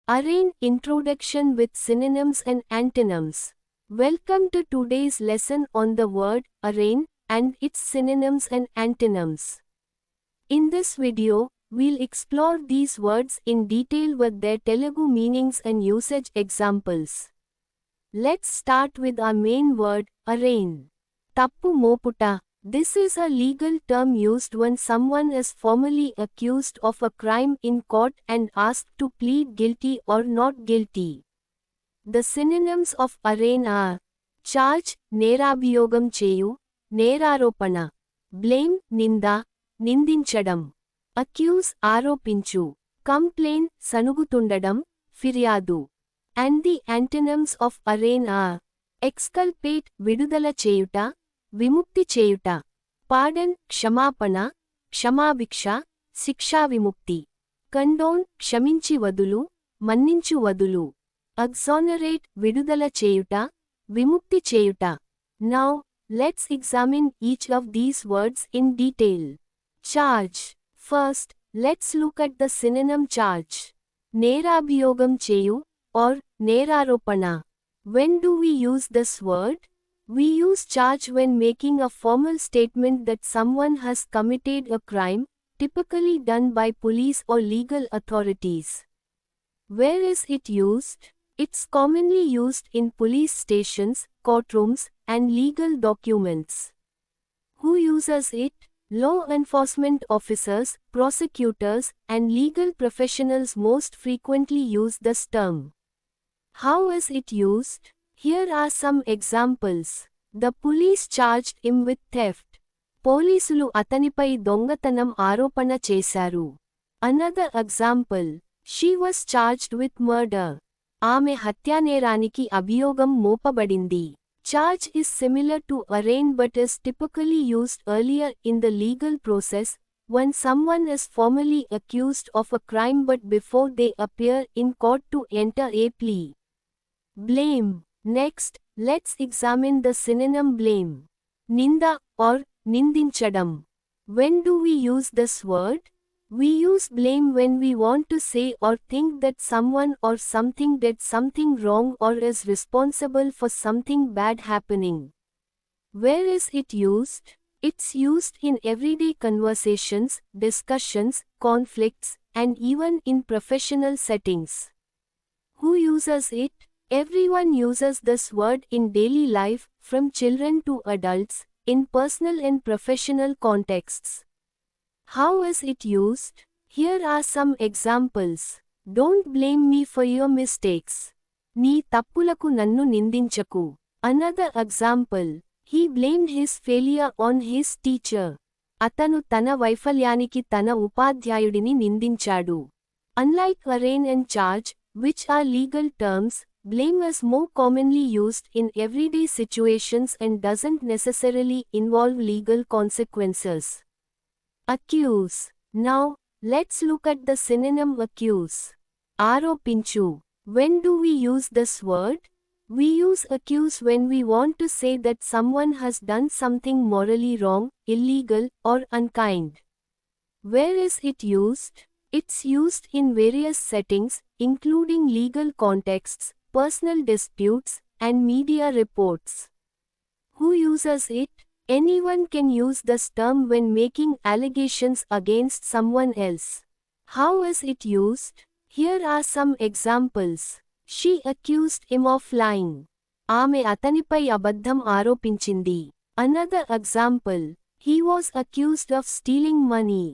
Arraign Introduction with Synonyms and Antonyms. Welcome to today's lesson on the word arraign and its synonyms and antonyms. In this video, we'll explore these words in detail with their Telugu meanings and usage examples. Let's start with our main word, arraign. Tappu moputa. This is a legal term used when someone is formally accused of a crime in court and asked to plead guilty or not guilty. The synonyms of arraign are charge, nerabhiyogam cheyu, neraropana, blame, ninda, nindinchadam, accuse, aropinchu, complain, sanugutundadam, firyadu. And the antonyms of arraign are exculpate, vidudala cheyuta, విముక్తి చేయుట, pardon క్షమాపణ, క్షమాభిక్ష, శిక్షా విముక్తి, condone క్షమించి వదులు, మన్నించు వదులు, ఎగ్జోనరేట్ విడుదల చేయుట, విముక్తి చేయుట. Now, let's examine each of these words in detail. Charge. First, let's look at the synonym charge. నేరాభియోగం చేయు or నేరారోపణ. When do we use this word? We use charge when making a formal statement that someone has committed a crime, typically done by police or legal authorities. Where is it used? It's commonly used in police stations, courtrooms, and legal documents. Who uses it? Law enforcement officers, prosecutors, and legal professionals most frequently use this term. How is it used? Here are some examples. The police charged him with theft. పోలీసులు అతనిపై దొంగతనం ఆరోపణ చేశారు. Another example. She was charged with murder. ఆమె హత్యానేరానికి అభియోగం మోపబడింది. Charge is similar to arraign but is typically used earlier in the legal process, when someone is formally accused of a crime but before they appear in court to enter a plea. Blame. Next, let's examine the synonym blame. Ninda or nindinchadam. When do we use this word? We use blame when we want to say or think that someone or something did something wrong or is responsible for something bad happening. Where is it used? It's used in everyday conversations, discussions, conflicts, and even in professional settings. Who uses it? Everyone uses this word in daily life, from children to adults, in personal and professional contexts. How is it used? Here are some examples. Don't blame me for your mistakes. నీ తప్పులకు నన్ను నిందించకు. Another example. He blamed his failure on his teacher. అతను తన వైఫల్యానికి తన ఉపాధ్యాయుడిని నిందించాడు. Unlike arraign and charge, which are legal terms, blame is more commonly used in everyday situations and doesn't necessarily involve legal consequences. Accuse. Now, let's look at the synonym accuse. Aropinchu. When do we use this word? We use accuse when we want to say that someone has done something morally wrong, illegal, or unkind. Where is it used? It's used in various settings, including legal contexts, personal disputes, and media reports. Who uses it? Anyone can use this term when making allegations against someone else. How is it used? Here are some examples. She accused him of lying. ఆమె అతనిపై అబద్ధం ఆరోపించింది. Another example. He was accused of stealing money.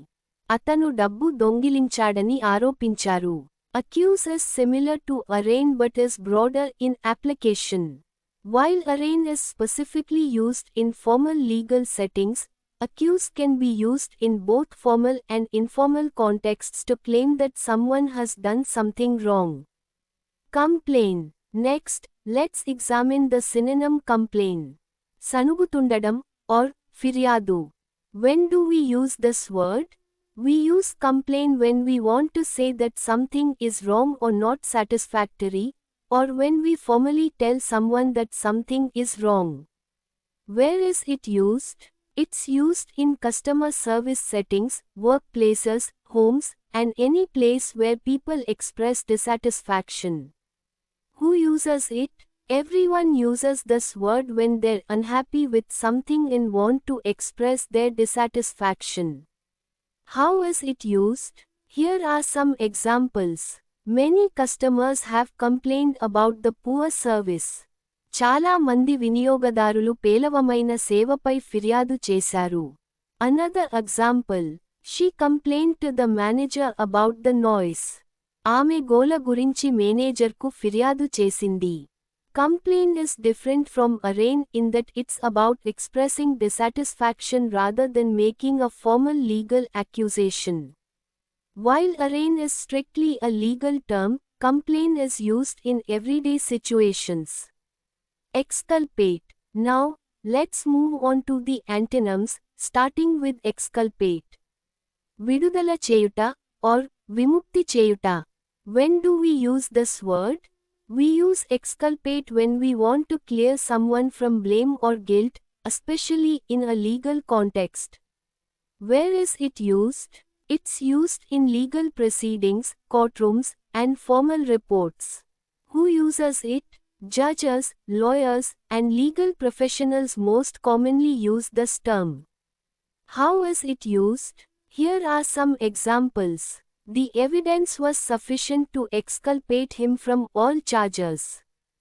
అతను డబ్బు దొంగిలించాడని ఆరోపించారు. Accuse is similar to arraign but is broader in application. While arraign is specifically used in formal legal settings, accuse can be used in both formal and informal contexts to claim that someone has done something wrong. Complain. Next, let's examine the synonym complain. Sanugutundadam or firyadu. When do we use this word? We use complain when we want to say that something is wrong or not satisfactory, or when we formally tell someone that something is wrong. Where is it used? It's used in customer service settings, workplaces, homes, and any place where people express dissatisfaction. Who uses it? Everyone uses this word when they're unhappy with something and want to express their dissatisfaction. How is it used? Here are some examples. Many customers have complained about the poor service. చాలా మంది వినియోగదారులు పేలవమైన సేవపై ఫిర్యాదు చేశారు. Another example. She complained to the manager about the noise. ఆమె గోల గురించి మేనేజర్కు ఫిర్యాదు చేసింది. Complaint is different from arraign in that it's about expressing dissatisfaction rather than making a formal legal accusation. While arraign is strictly a legal term, complaint is used in everyday situations. Exculpate. Now, let's move on to the antonyms, starting with exculpate. విడుదల చేయుట or విముక్తి చేయుట. When do we use this word? We use exculpate when we want to clear someone from blame or guilt, especially in a legal context. Where is it used? It's used in legal proceedings, courtrooms, and formal reports. Who uses it? Judges, lawyers, and legal professionals most commonly use this term. How is it used? Here are some examples. The evidence was sufficient to exculpate him from all charges.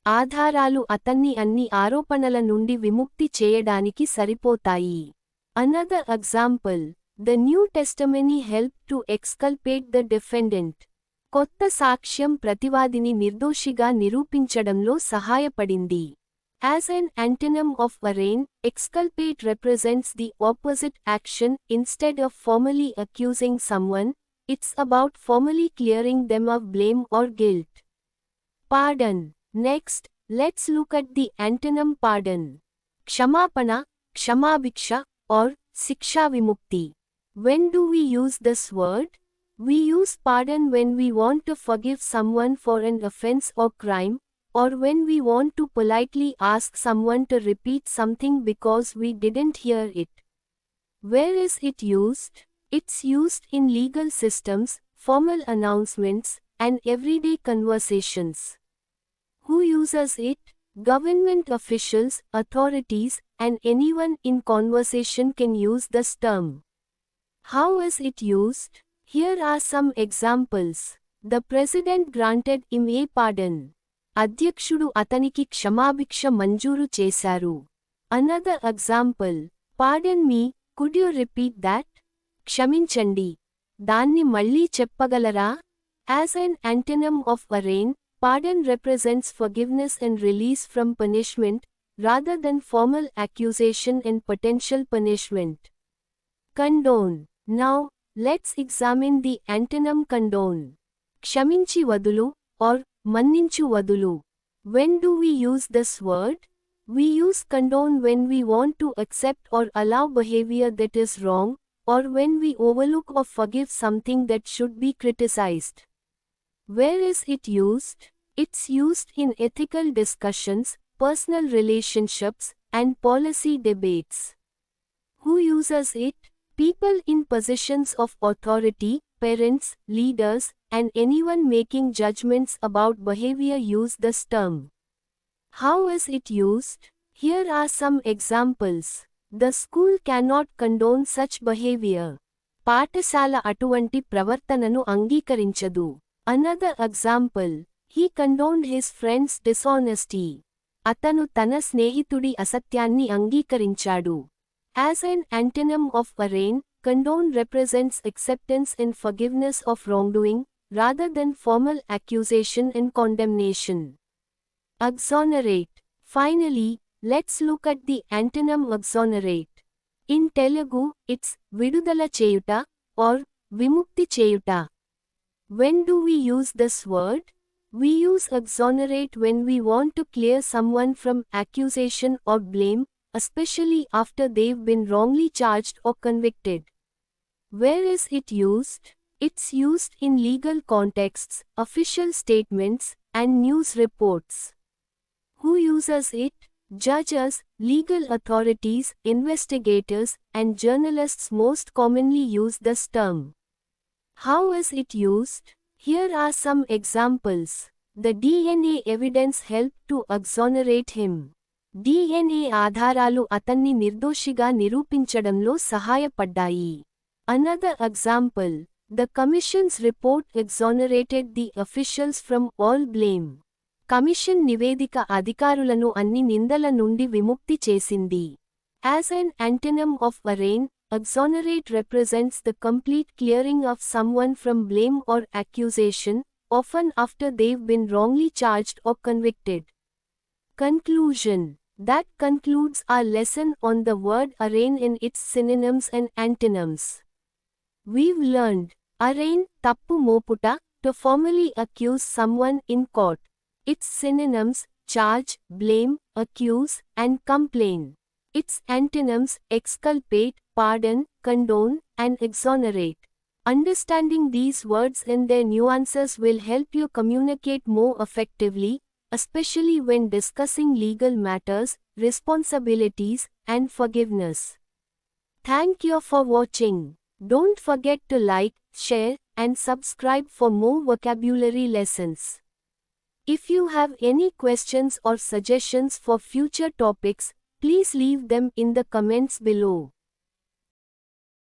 ఆధారాలు అతన్ని అన్ని ఆరోపణల నుండి విముక్తి చేయడానికి సరిపోతాయి. Another example. The New Testimony helped to exculpate the defendant. కొత్త సాక్ష్యం ప్రతివాదిని నిర్దోషిగా నిరూపించడంలో సహాయపడింది. As an antonym of arraign, exculpate represents the opposite action. Instead of formally accusing someone, it's about formally clearing them of blame or guilt. Pardon. Next, let's look at the antonym pardon. క్షమాపణ, క్షమాభిక్ష, or శిక్షా విముక్తి. When do we use this word? We use pardon when we want to forgive someone for an offense or crime, or when we want to politely ask someone to repeat something because we didn't hear it. Where is it used? It's used in legal systems, formal announcements, and everyday conversations. Who uses it? Government officials, authorities, and anyone in conversation can use this term. How is it used? Here are some examples. The president granted him a pardon. అధ్యక్షుడు అతనికి క్షమాభిక్ష మంజూరు చేశారు. Another example. Pardon me, could you repeat that? క్షమించండి. దాన్ని మళ్ళీ చెప్పగలరా? As an antonym of arraign, pardon represents forgiveness and release from punishment, rather than formal accusation and potential punishment. Condone. Now, let's examine the antonym condone. క్షమించి వదులు, or మన్నించు వదులు. When do we use this word? We use condone when we want to accept or allow behavior that is wrong, or when we overlook or forgive something that should be criticized. Where is it used? It's used in ethical discussions, personal relationships, and policy debates. Who uses it? People in positions of authority, parents, leaders, and anyone making judgments about behavior use this term. How is it used? Here are some examples. The school cannot condone such behavior. పాఠశాల అటువంటి ప్రవర్తనను అంగీకరించదు. Another example. He condoned his friend's dishonesty. అతను తన స్నేహితుడి అసత్యాన్ని అంగీకరించాడు. As an antonym of arraign, condone represents acceptance and forgiveness of wrongdoing, rather than formal accusation and condemnation. Exonerate. Finally, let's look at the antonym exonerate. In Telugu, it's vidudala cheyuta or vimukti cheyuta. When do we use this word? We use exonerate when we want to clear someone from accusation or blame, especially after they've been wrongly charged or convicted. Where is it used? It's used in legal contexts, official statements, and news reports. Who uses it? Judges, legal authorities, investigators, and journalists most commonly use this term. How is it used? Here are some examples. The DNA evidence helped to exonerate him. DNA ఆధారాలు అతన్ని నిర్దోషిగా నిరూపించడంలో సహాయపడ్డాయి. Another example. The Commission's report exonerated the officials from all blame. Commission నివేదిక అధికారులను అన్ని నిందల నుండి విముక్తి చేసింది. As an antonym of arraign, exonerate represents the complete clearing of someone from blame or accusation, often after they've been wrongly charged or convicted. Conclusion. That concludes our lesson on the word arraign in its synonyms and antonyms. We've learned, arraign, tappu moputa, to formally accuse someone in court. Its synonyms, charge, blame, accuse, and complain. Its antonyms, exculpate, pardon, condone, and exonerate. Understanding these words and their nuances will help you communicate more effectively, especially when discussing legal matters, responsibilities, and forgiveness. Thank you for watching. Don't forget to like, share, and subscribe for more vocabulary lessons. If you have any questions or suggestions for future topics, please leave them in the comments below.